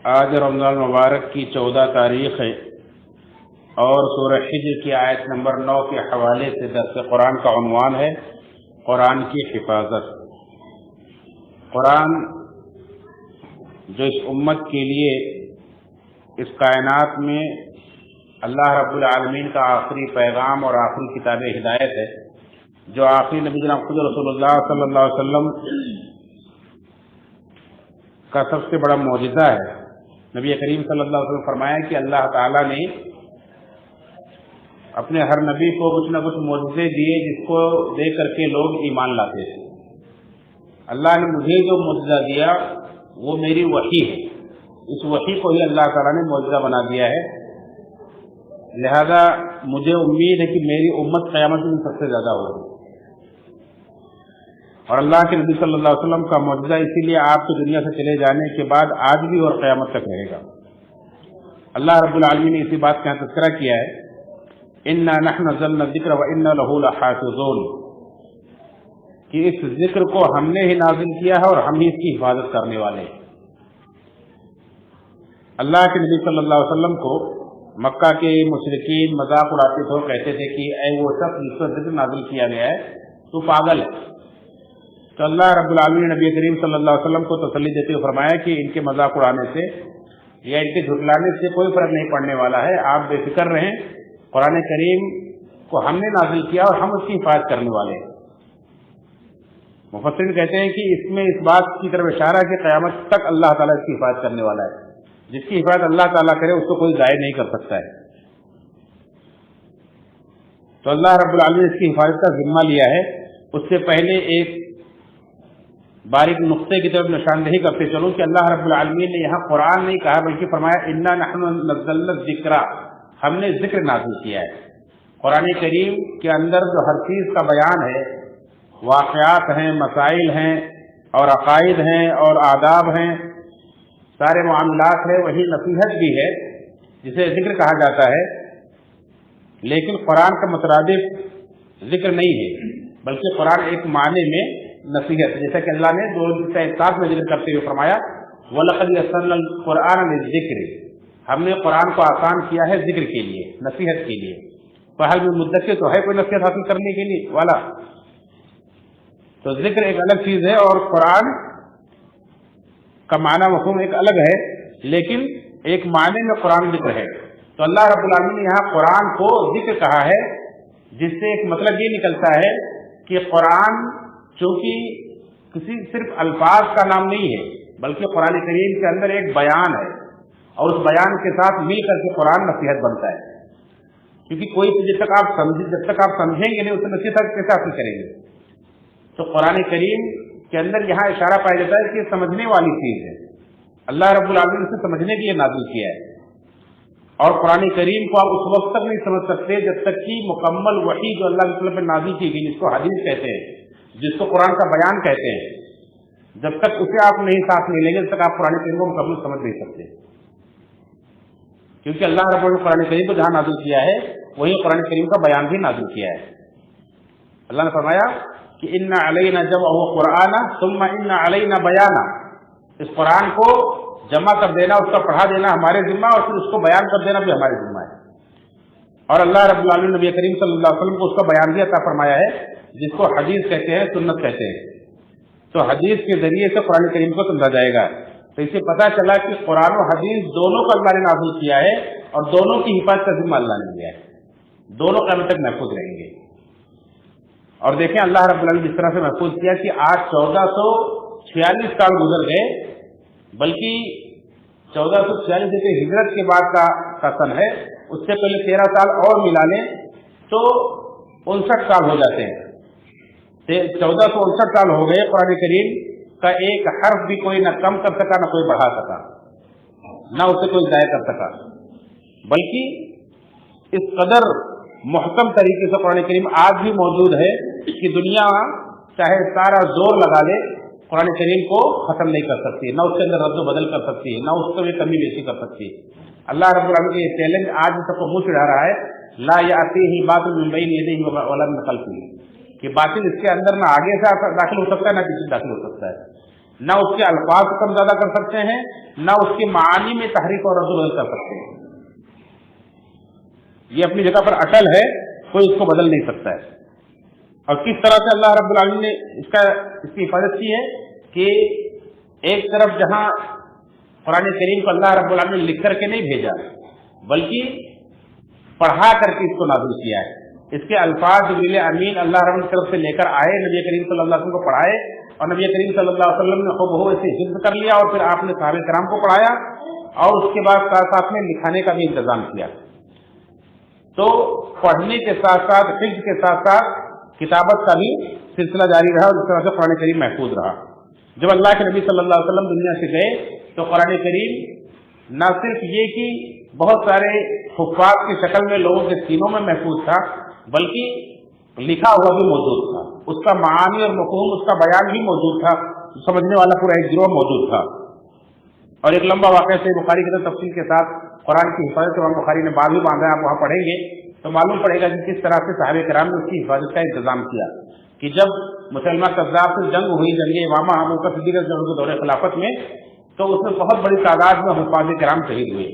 آج رمضان مبارک کی 14 تاریخ ہے اور سورہ حجر کی آیت نمبر 9 کے حوالے سے درس قرآن کا عنوان ہے قرآن کی حفاظت۔ قرآن جو اس امت کے لیے اس کائنات میں اللہ رب العالمین کا آخری پیغام اور آخری کتاب ہدایت ہے، جو آخری نبی جناب خود رسول اللہ صلی اللہ علیہ وسلم کا سب سے بڑا معجزہ ہے۔ نبی کریم صلی اللہ علیہ وسلم فرمایا کہ اللہ تعالیٰ نے اپنے ہر نبی کو کچھ نہ کچھ معجزے دیے جس کو دیکھ کر کے لوگ ایمان لاتے تھے۔ اللہ نے مجھے جو معجزہ دیا وہ میری وحی ہے، اس وحی کو ہی اللہ تعالیٰ نے معجزہ بنا دیا ہے، لہذا مجھے امید ہے کہ میری امت قیامت میں سب سے زیادہ ہوگی۔ اور اللہ کے نبی صلی اللہ علیہ وسلم کا معجزہ اسی لیے آپ کی دنیا سے چلے جانے کے بعد آج بھی اور قیامت تک رہے گا۔ اللہ رب العالمین نے اسی بات کا تذکرہ کیا ہے، اِنَّا نَحْنُ نَزَّلْنَا الذِّكْرَ وَإِنَّا لَهُ لَحَافِظُونَ، کہ اس ذکر کو ہم نے ہی نازل کیا ہے اور ہم ہی اس کی حفاظت کرنے والے ہیں۔ اللہ کے نبی صلی اللہ علیہ وسلم کو مکہ کے مشرکین مذاق اڑاتے تھے، کہتے تھے کہ اے وہ شخص جس پر ذکر نازل کیا گیا ہے تو پاگل ہے۔ تو اللہ رب العالمین نے نبی کریم صلی اللہ علیہ وسلم کو تسلی دیتے ہوئے فرمایا کہ ان کے مذاق اڑانے سے یا ان کے جھٹلانے سے کوئی فرق نہیں پڑنے والا ہے، آپ بے فکر رہیں، قرآن کریم کو ہم نے نازل کیا اور ہم اس کی حفاظت کرنے والے ہیں۔ مفسرین کہتے ہیں کہ اس میں اس بات کی طرف اشارہ کہ قیامت تک اللہ تعالیٰ اس کی حفاظت کرنے والا ہے، جس کی حفاظت اللہ تعالیٰ کرے اس کو کوئی ضائع نہیں کر سکتا ہے۔ تو اللہ رب العالمین نے اس کی حفاظت کا ذمہ لیا ہے۔ اس سے پہلے ایک باریک نقطے کی طرف نشاندہی کرتے چلوں کہ اللہ رب العالمین نے یہاں قرآن نہیں کہا بلکہ فرمایا اِنَّا نَحْنُ نَزَّلْنَا الذِّكْرَ، ہم نے ذکر نازل کیا ہے۔ قرآن کریم کے اندر جو ہر چیز کا بیان ہے، واقعات ہیں، مسائل ہیں اور عقائد ہیں اور آداب ہیں، سارے معاملات ہیں، وہی نصیحت بھی ہے جسے ذکر کہا جاتا ہے، لیکن قرآن کا مترادف ذکر نہیں ہے بلکہ قرآن ایک معنی میں نصیحت، جیسا کہ اللہ نے 2:7 میں ذکر کرتے ہوئے فرمایا وَلَقَدْ يَسَّرْنَا الْقُرْآنَ لِلذِّكْرِ، ہم نے قرآن کو آسان کیا ہے ذکر کے لیے، نصیحت کے لیے۔ فَهَلْ مِن مُدَّكِرٍ، تو ہے کوئی نصیحت حاصل کرنے کے لیے والا؟ تو ذکر ایک الگ چیز ہے اور قرآن کا معنی مفہوم ایک الگ ہے، لیکن ایک معنی میں قرآن ذکر ہے۔ تو اللہ رب العالمین نے یہاں قرآن کو ذکر کہا ہے، جس سے ایک مطلب یہ نکلتا ہے کہ قرآن چونکہ کسی صرف الفاظ کا نام نہیں ہے بلکہ قرآن کریم کے اندر ایک بیان ہے، اور اس بیان کے ساتھ مل کر کے قرآن نصیحت بنتا ہے، کیونکہ کوئی جب تک آپ سمجھیں گے نہیں اس سے نصیحت کیسے حاصل کریں گے۔ تو قرآن کریم کے اندر یہاں اشارہ پایا جاتا ہے کہ سمجھنے والی چیز ہے، اللہ رب العالمین نے اسے سمجھنے کے لیے نازل کیا ہے، اور قرآن کریم کو آپ اس وقت تک نہیں سمجھ سکتے جب تک کہ مکمل وحی جو اللہ کے طرف سے نازل کی گئی، جس کو حدیث کہتے ہیں، جس کو قرآن کا بیان کہتے ہیں، جب تک اسے آپ نہیں ساتھ میں لیں گے جب تک آپ قرآن کریم کو مکمل سمجھ نہیں سکتے، کیونکہ اللہ رب العالمین نے قرآن کریم کو جہاں نازل کیا ہے وہیں قرآن کریم کا بیان بھی نازل کیا ہے۔ اللہ نے فرمایا کہ اِنَّ عَلَيْنَا جَمْعَهُ وَقُرْآنَهُ ثُمَّ إِنَّ عَلَيْنَا بَيَانَهُ، اس قرآن کو جمع کر دینا، اس کا پڑھا دینا ہمارے ذمہ، اور پھر اس کو بیان کر دینا بھی ہمارے ذمہ ہے۔ اور اللہ رب العالمین نبی کریم صلی اللہ علیہ وسلم کو اس کا بیان بھی عطا فرمایا ہے، جس کو حدیث کہتے ہیں، سنت کہتے ہیں۔ تو حدیث کے ذریعے سے قرآن کریم کو سمجھا جائے گا۔ تو اس سے پتہ چلا کہ قرآن و حدیث دونوں کو اللہ نے نازل کیا ہے اور دونوں کی حفاظت کا ذمہ اللہ نے لیا ہے، دونوں قیامت تک محفوظ رہیں گے۔ اور دیکھیں اللہ رب العالمین جس طرح سے محفوظ کیا کہ آج 1446 سال گزر گئے، بلکہ 1446 جیسے ہجرت کے بعد کا سن ہے، اس سے پہلے 13 سال اور ملا لیں تو 59 سال ہو جاتے ہیں۔ 1459 سال ہو گئے، قرآن کریم کا ایک حرف بھی کوئی نہ کم کر سکا، نہ کوئی بڑھا سکا، نہ اسے کوئی ضائع کر سکا، بلکہ اس قدر محکم طریقے سے قرآن کریم آج بھی موجود ہے کہ دنیا چاہے سارا زور لگا لے قرآن کریم کو ختم نہیں کر سکتی، نہ اس کے اندر رد و بدل کر سکتی ہے، نہ اس کو بھی کمی بیشی کر سکتی ہے۔ اللہ رب العالمین کا یہ چیلنج آج بھی سب کو منہ چڑھا رہا ہے، لا یأتیہ باطل من بین یدیہ ولا من خلفہ، کہ باطل اس کے اندر نہ آگے سے داخل ہو سکتا ہے نہ پیچھے داخل ہو سکتا ہے، نہ اس کے الفاظ کو کم زیادہ کر سکتے ہیں، نہ اس کے معانی میں تحریف اور رد و بدل کر سکتے ہیں. یہ اپنی جگہ پر اٹل ہے، کوئی اس کو بدل نہیں سکتا ہے. اور کس طرح سے اللہ رب العالمین نے اس کی حفاظت کی ہے کہ ایک طرف جہاں قرآن کریم کو اللہ رب العالمین نے لکھ کر کے نہیں بھیجا بلکہ پڑھا کر کے اس کو نازل کیا ہے. اس کے الفاظ جبریل امین اللہ رب کی طرف سے لے کر آئے، نبی کریم صلی اللہ علیہ وسلم کو پڑھائے، اور نبی کریم صلی اللہ علیہ وسلم نے خوب اسے حفظ کر لیا، اور پھر آپ نے صحابہ کرام کو پڑھایا، اور اس کے بعد ساتھ ساتھ میں لکھانے کا بھی انتظام کیا. تو پڑھنے کے ساتھ ساتھ حفظ کے ساتھ ساتھ کتابت کا بھی سلسلہ جاری رہا، اور اس طرح سے قرآن کریم محفوظ رہا. جب اللہ کے نبی صلی اللہ علیہ وسلم دنیا سے گئے تو قرآن کریم نہ صرف یہ کہ بہت سارے حفاظ کی شکل میں لوگوں کے سینوں میں محفوظ تھا، بلکہ لکھا ہوا بھی موجود تھا. اس کا معانی اور مفہوم، اس کا بیان بھی موجود تھا، سمجھنے والا پورا ایک گروہ موجود تھا. اور ایک لمبا واقعہ سے بخاری کے تفصیل کے ساتھ قرآن کی حفاظت امام بخاری نے باب بھی باندھا ہے، آپ وہاں پڑھیں گے تو معلوم پڑے گا کہ کس طرح سے صحابہ کرام نے اس کی حفاظت کا انتظام کیا. کہ جب مسلمہ کذاب سے جنگ ہوئی، جنگ امامہ ابو بکر صدیق رضی اللہ عنہ کے دور خلافت میں، تو اس میں بہت بڑی تعداد میں حفاظ کرام شہید ہوئے.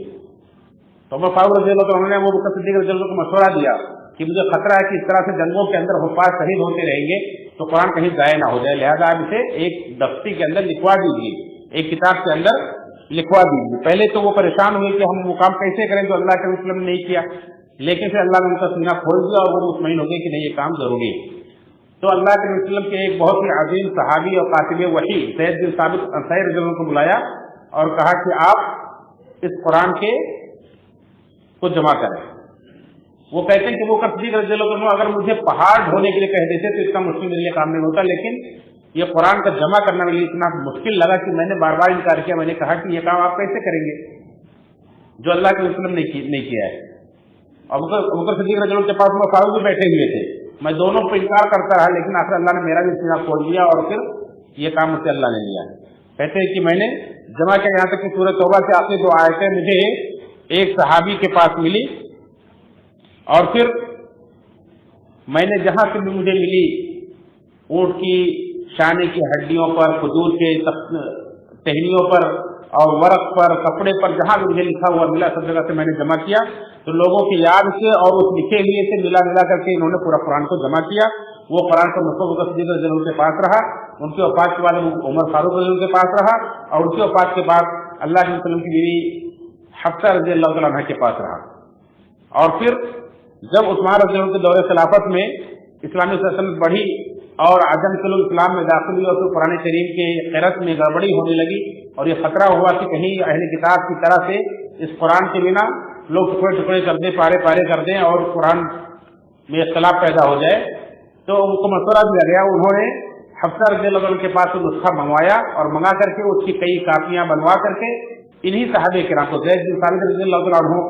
تو عمر فاروق رضی اللہ عنہ نے ابو بکر صدیق رضی اللہ عنہ کو مشورہ دیا کہ مجھے خطرہ ہے کہ اس طرح سے جنگوں کے اندر حفاظ شہید ہوتے رہیں گے تو قرآن کہیں ضائع نہ ہو جائے، لہذا آپ اسے ایک دستی کے اندر لکھوا دیجیے، ایک کتاب کے اندر لکھوا دیجیے. پہلے تو وہ پریشان ہوئے کہ ہم وہ کام کیسے کریں جو اللہ کے وسلم نے نہیں کیا، لیکن پھر اللہ نے ان کا سینہ کھول دیا اور وہ مطمئن ہو گئے کہ نہیں یہ کام ضروری ہے. تو اللہ کے وسلم کے ایک بہت ہی عظیم صحابی اور قاتل وحی زید بن ثابت انصاری رضی اللہ عنہ کو بلایا اور کہا کہ آپ اس قرآن کے کو جمع کریں. وہ کہتے ہیں کہ وہ صدیق رضی اللہ عنہ اگر مجھے پہاڑ ڈھونے کے لیے کہہ دیتے تو اس کا مشکل میرے لیے کام نہیں ہوتا، لیکن یہ قرآن کا جمع کرنا میرے لیے اتنا مشکل لگا کہ میں نے بار بار انکار کیا. میں نے کہا کہ یہ کام آپ کیسے کریں گے جو اللہ کے وسلم نے نہیں کیا ہے. ابو بکر صدیق رضی اللہ عنہ کے پاس میں فاروق بھی بیٹھے ہوئے تھے، میں دونوں کو انکار کرتا رہا، لیکن آخر اللہ نے میرا بھی سینہ کھول دیا اور پھر یہ کام مجھ سے اللہ نے لیا. کہتے ہیں کہ میں نے جمع کیا، یہاں تک کہ سورۃ توبہ سے آخری 2 آیتیں مجھے ایک صحابی کے پاس ملی، اور پھر میں نے جہاں سے بھی مجھے ملی اونٹ کی شانے کی ہڈیوں پر، کھجور کے ٹہنیوں پر اور ورق پر، کپڑے پر، جہاں بھی مجھے لکھا ہوا ملا سب جگہ سے میں نے جمع کیا. تو لوگوں کی یاد سے اور اس لکھے ہوئے سے ملا کر کے انہوں نے پورا قرآن کو جمع کیا. وہ قرآن کا مصحف ابو بکر صدیق رضی اللہ عنہ کے پاس رہا، ان کے وفات کے بعد عمر فاروق رضی اللہ عنہ کے پاس رہا، اور ان کے وفات کے بعد اللہ کے وسلم کی بیوی حفصہ رضی اللہ تعالیٰ عنہ کے پاس رہا. اور پھر جب عثمان رضی اللہ عنہ کے دور خلافت میں اسلامی سلطنت بڑھی اور عجم کے لوگ اسلام میں داخل ہوئے اور پھر قرآن کریم کے قرأت میں گڑبڑی ہونے لگی، اور یہ خطرہ ہوا کہ کہیں اہل کتاب کی طرح سے اس قرآن کے بنا لوگ ٹکڑے ٹکڑے کر دیں، پارے کر دیں اور قرآن میں اختلاف پیدا ہو جائے، تو ان کو مشورہ دیا گیا. انہوں نے حفصہ رضی اللہ عنہ کے پاس سے نسخہ منگوایا اور منگا کر کے اس کی کئی کاپیاں بنوا کر کے انہی صحابہ کرام کو زید بن ثابت رضی اللہ عنہ،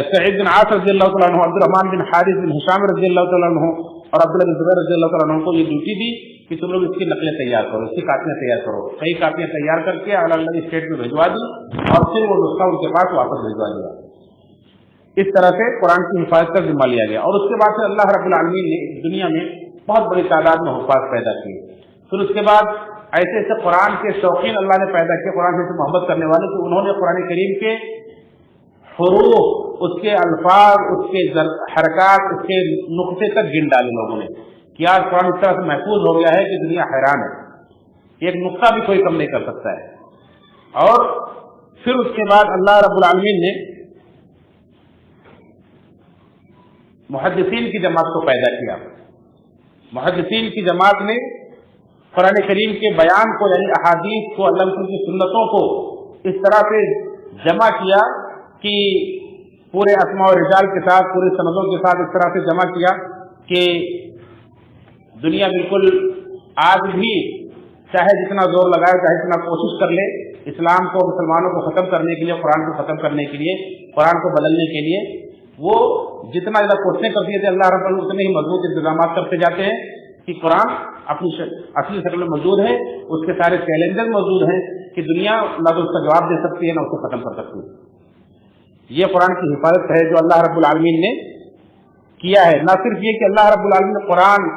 سعید بن عاص رضی اللہ تعالیٰ عنہ، عبد الرحمن بن حارث بن ہشام رضی اللہ تعالیٰ عنہ اور عبداللہ بن زبیر رضی اللہ تعالیٰ عنہ کو یہ ڈیوٹی دی کہ تم لوگ اس کی نقلیں تیار کرو، اس کی کاپیاں تیار کرو. کئی کاپیاں تیار کر کے الگ اسٹیٹ میں بھجوا دی اور پھر وہ نسخہ ان کے پاس واپس بھجوا دیا. اس طرح سے قرآن کی حفاظت کا ذمہ لیا گیا. اور اس کے بعد سے اللہ رب العالمین نے دنیا میں بہت بڑی تعداد میں حفاظ پیدا کیے. پھر اس کے بعد ایسے ایسے قرآن کے شوقین اللہ نے پیدا کیے، قرآن سے محبت کرنے والے، کہ انہوں نے قرآن کریم کے حروف، اس کے الفاظ، اس کے حرکات، اس کے نقطے تک گن ڈالے لوگوں نے کہ آج قرآن اس طرح سے محفوظ ہو گیا ہے کہ دنیا حیران ہے، ایک نقطہ بھی کوئی کم نہیں کر سکتا ہے. اور پھر اس کے بعد اللہ رب العالمین نے محدثین کی جماعت کو پیدا کیا. محدثین کی جماعت نے قرآن کریم کے بیان کو، یعنی احادیث کو، اللہ کی سنتوں کو اس طرح سے جمع کیا کہ پورے اسماء و رجال کے ساتھ، پورے سندوں کے ساتھ اس طرح سے جمع کیا کہ دنیا بالکل آج بھی چاہے جتنا زور لگائے، چاہے جتنا کوشش کر لے، اسلام کو، مسلمانوں کو ختم کرنے کے لیے، قرآن کو ختم کرنے کے لیے، قرآن کو بدلنے کے لیے وہ جتنا زیادہ کوششیں کرتی ہے اللہ رب العالمین اتنے ہی مضبوط انتظامات کرتے جاتے ہیں کہ قرآن اپنی اصلی شکل میں موجود ہے. اس کے سارے چیلنجز موجود ہیں کہ دنیا نہ تو اس کا جواب دے سکتی ہے نہ اس کو ختم کر سکتی ہے. یہ قرآن کی حفاظت ہے جو اللہ رب العالمین نے کیا ہے. نہ صرف یہ کہ اللہ رب العالمین نے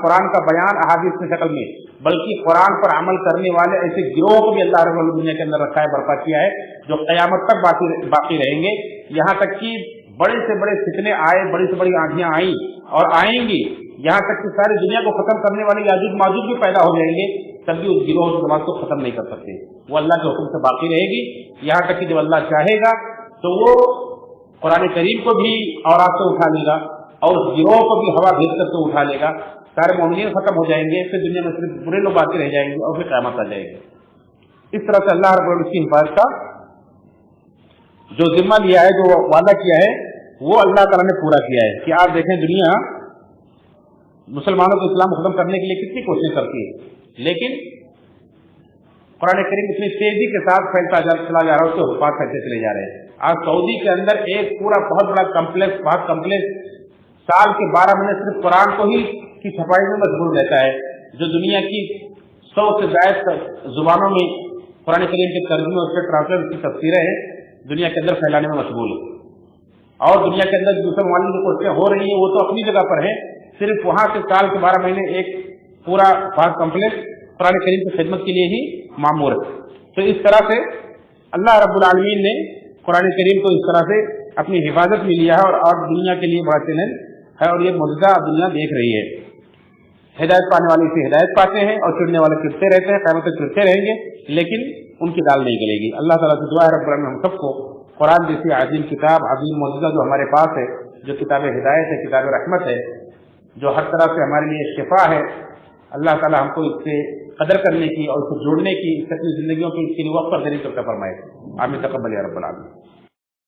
قرآن کا بیان احادیث کی شکل میں، بلکہ قرآن پر عمل کرنے والے ایسے گروہ کو بھی اللہ رب العالمین دنیا کے اندر رکھا ہے، برپا کیا ہے، جو قیامت تک باقی رہیں گے. یہاں تک کہ بڑے سے بڑے فتنے آئے، بڑی سے بڑی آندھیاں آئیں اور آئیں گی، یہاں تک کہ ساری دنیا کو ختم کرنے والے یاجوج ماجوج بھی پیدا ہو جائیں گے، تب بھی اس گروہ کی جماعت کو ختم نہیں کر سکتے. وہ اللہ کے حکم سے باقی رہے گی، یہاں تک کہ جب اللہ چاہے گا تو وہ قرآن کریم کو بھی اورات سے اٹھا لے گا اور اس گروہ کو بھی ہوا بھیج کر کے اٹھا لے گا. سارے مومنین ختم ہو جائیں گے، پھر دنیا میں صرف برے لوگ باقی رہ جائیں گے اور پھر قیامت آ جائے گی. اس طرح سے اللہ رب العالمین کی حفاظت کا جو ذمہ لیا ہے، جو وعدہ کیا ہے، وہ اللہ تعالیٰ نے پورا کیا ہے. کہ آپ دیکھیں دنیا مسلمانوں کو اسلام ختم کرنے کے لیے کتنی کوشش کرتی ہے، لیکن قرآن کریم اتنی تیزی کے ساتھ پھیلتا چلا جا رہا ہے، اس کے حفاظ کرتے چلے جا رہے ہیں. آج سعودی کے اندر ایک پورا بہت بڑا کمپلیکس سال کے 12 مہینے صرف قرآن کو ہی کی چھپائی میں مشغول رہتا ہے، جو دنیا کی 100 سے زائد زبانوں میں قرآن کریم کے ترجمے اور اس کے ٹرانسلیٹ کی تفسیریں ہیں، دنیا کے اندر پھیلانے میں مشغول ہے. اور دنیا کے اندر دوسرے ممالک جو کوششیں ہو رہی ہیں وہ تو اپنی جگہ پر ہیں، صرف وہاں سے سال کے 12 مہینے ایک پورا فاض کمپلیکس قرآن کریم کی خدمت کے لیے ہی معمور ہے. تو اس طرح سے اللہ رب العالمین نے قرآن کریم کو اس طرح سے اپنی حفاظت میں لیا ہے اور دنیا کے لیے بڑا چیلنج ہے، اور یہ معجزہ دنیا دیکھ رہی ہے. ہدایت پانے والے اسے ہدایت پاتے ہیں اور چڑھنے والے چڑھتے رہتے ہیں، قیامت تک چڑھتے رہیں گے، لیکن ان کی دال نہیں گلے گی. اللہ تعالیٰ سے دعا ہے رب العالمین ہم سب کو قرآن جیسی عظیم کتاب، عظیم معجزہ جو ہمارے پاس ہے، جو کتاب ہدایت ہے، کتاب رحمت ہے، جو ہر طرح سے ہمارے لیے شفا ہے، اللہ تعالیٰ ہم کو اس سے قدر کرنے کی اور اس کو جوڑنے کی، اپنی زندگیوں کو اس کے لیے وقف پر دینے کی توفیق فرمائے. آمین تقبل یا رب العالمین.